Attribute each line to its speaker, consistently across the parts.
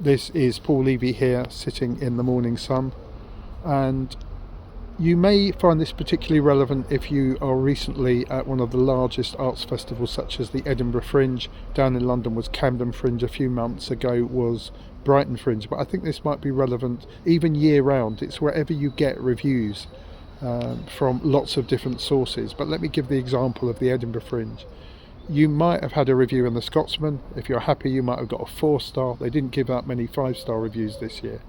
Speaker 1: This is Paul Levy here, sitting in the morning sun, and you may find this particularly relevant if you are recently at one of the largest arts festivals, such as the Edinburgh Fringe. Down in London was Camden Fringe, a few months ago was Brighton Fringe, but I think this might be relevant even year round. It's wherever you get reviews from lots of different sources. But let me give the example of the Edinburgh Fringe. You might have had a review in the Scotsman. If you're happy, you might have got a 4-star. They didn't give out many 5-star reviews this year.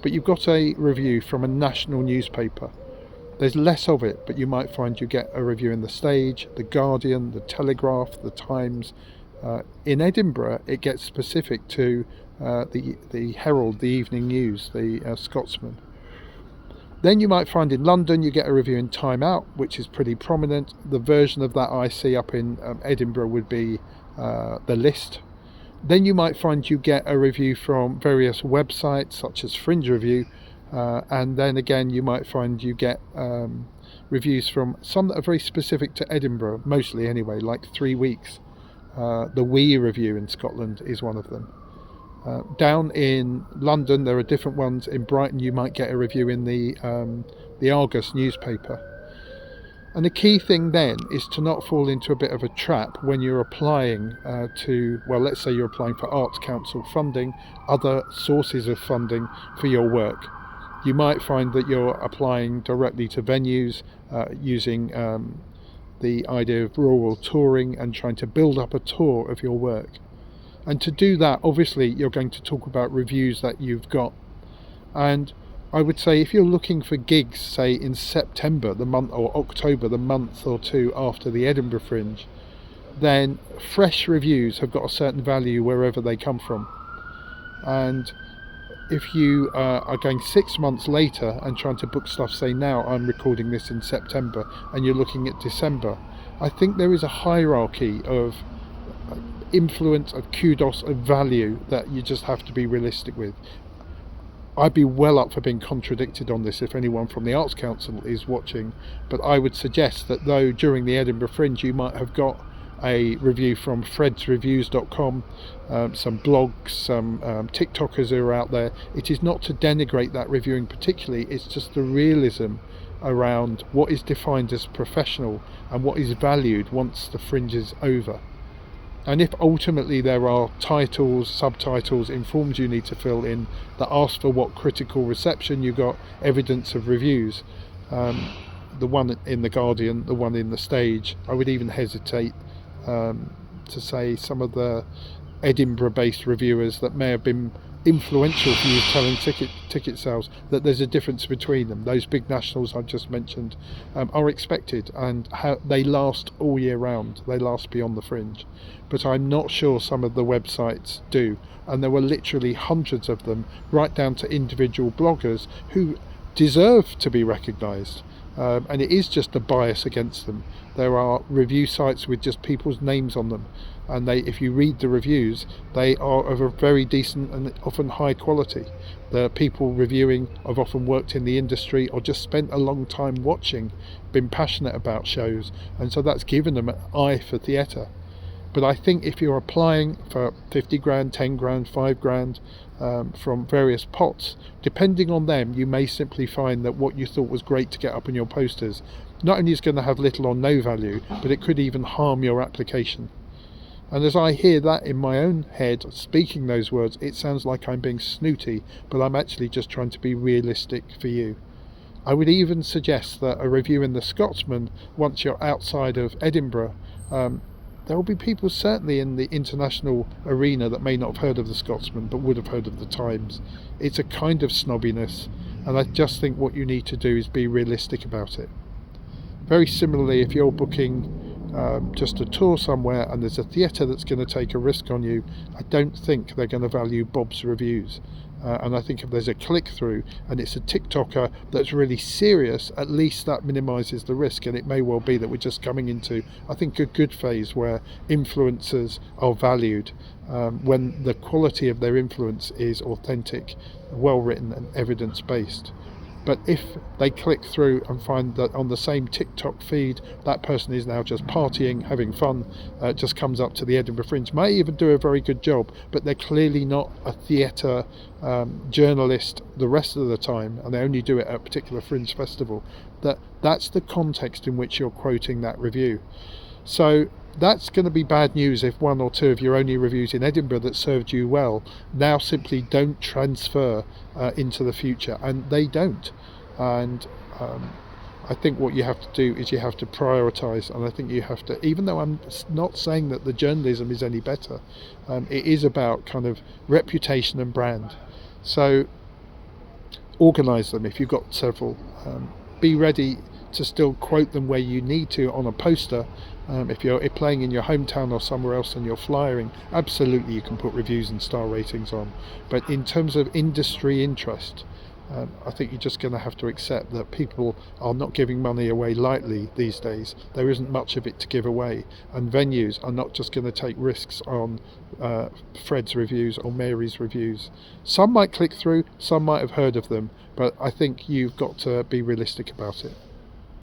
Speaker 1: But you've got a review from a national newspaper. There's less of it, but you might find you get a review in the Stage, the Guardian, the Telegraph, the Times. In Edinburgh, it gets specific to the Herald, the Evening News, the Scotsman. Then you might find in London you get a review in Time Out, which is pretty prominent. The version of that I see up in Edinburgh would be The List. Then you might find you get a review from various websites such as Fringe Review, and then again you might find you get reviews from some that are very specific to Edinburgh, mostly anyway, like 3 Weeks. The Wee Review in Scotland is one of them. Down in London there are different ones. In Brighton you might get a review in the Argus newspaper. And the key thing then is to not fall into a bit of a trap when you're applying let's say you're applying for Arts Council funding, other sources of funding for your work. You might find that you're applying directly to venues using the idea of rural touring and trying to build up a tour of your work. And to do that, obviously, you're going to talk about reviews that you've got. And I would say if you're looking for gigs, say in September, the month, or October, the month or two after the Edinburgh Fringe, then fresh reviews have got a certain value wherever they come from. And if you are going 6 months later and trying to book stuff, say now I'm recording this in September, and you're looking at December, I think there is a hierarchy of influence, of kudos, of value that you just have to be realistic with. I'd be well up for being contradicted on this if anyone from the Arts Council is watching, but I would suggest that though during the Edinburgh Fringe you might have got a review from fredsreviews.com, some blogs, some TikTokers who are out there, it is not to denigrate that reviewing particularly, it's just the realism around what is defined as professional and what is valued once the Fringe is over. And if ultimately there are titles, subtitles in forms you need to fill in that ask for what critical reception you got, evidence of reviews, the one in the Guardian, the one in the Stage, I would even hesitate to say some of the Edinburgh-based reviewers that may have been influential for you telling ticket sales, that there's a difference between them. Those big nationals I've just mentioned are expected, and they last all year round. They last beyond the Fringe. But I'm not sure some of the websites do, and there were literally hundreds of them, right down to individual bloggers who deserve to be recognised. And it is just a bias against them. There are review sites with just people's names on them, and if you read the reviews, they are of a very decent and often high quality. The people reviewing have often worked in the industry or just spent a long time watching, been passionate about shows, and so that's given them an eye for theatre. But I think if you're applying for 50 grand, 10 grand, 5 grand from various pots, depending on them, you may simply find that what you thought was great to get up on your posters not only is going to have little or no value, but it could even harm your application. And as I hear that in my own head, speaking those words, it sounds like I'm being snooty, but I'm actually just trying to be realistic for you. I would even suggest that a review in the Scotsman, once you're outside of Edinburgh, there will be people certainly in the international arena that may not have heard of the Scotsman but would have heard of the Times. It's a kind of snobbiness, and I just think what you need to do is be realistic about it. Very similarly, if you're booking just a tour somewhere and there's a theatre that's going to take a risk on you, I don't think they're going to value Bob's reviews. And I think if there's a click-through and it's a TikToker that's really serious, at least that minimises the risk. And it may well be that we're just coming into, I think, a good phase where influencers are valued when the quality of their influence is authentic, well-written and evidence-based. But if they click through and find that on the same TikTok feed, that person is now just partying, having fun, just comes up to the Edinburgh Fringe, may even do a very good job, but they're clearly not a theatre journalist the rest of the time, and they only do it at a particular Fringe festival, that's the context in which you're quoting that review. So that's going to be bad news if one or two of your only reviews in Edinburgh that served you well now simply don't transfer into the future, and they don't. And I think what you have to do is you have to prioritise, and I think you have to, even though I'm not saying that the journalism is any better, it is about kind of reputation and brand. So organise them if you've got several. Be ready to still quote them where you need to on a poster. If you're playing in your hometown or somewhere else and you're flyering, absolutely you can put reviews and star ratings on. But in terms of industry interest, I think you're just going to have to accept that people are not giving money away lightly these days. There isn't much of it to give away, and venues are not just going to take risks on Fred's reviews or Mary's reviews. Some might click through, some might have heard of them, but I think you've got to be realistic about it.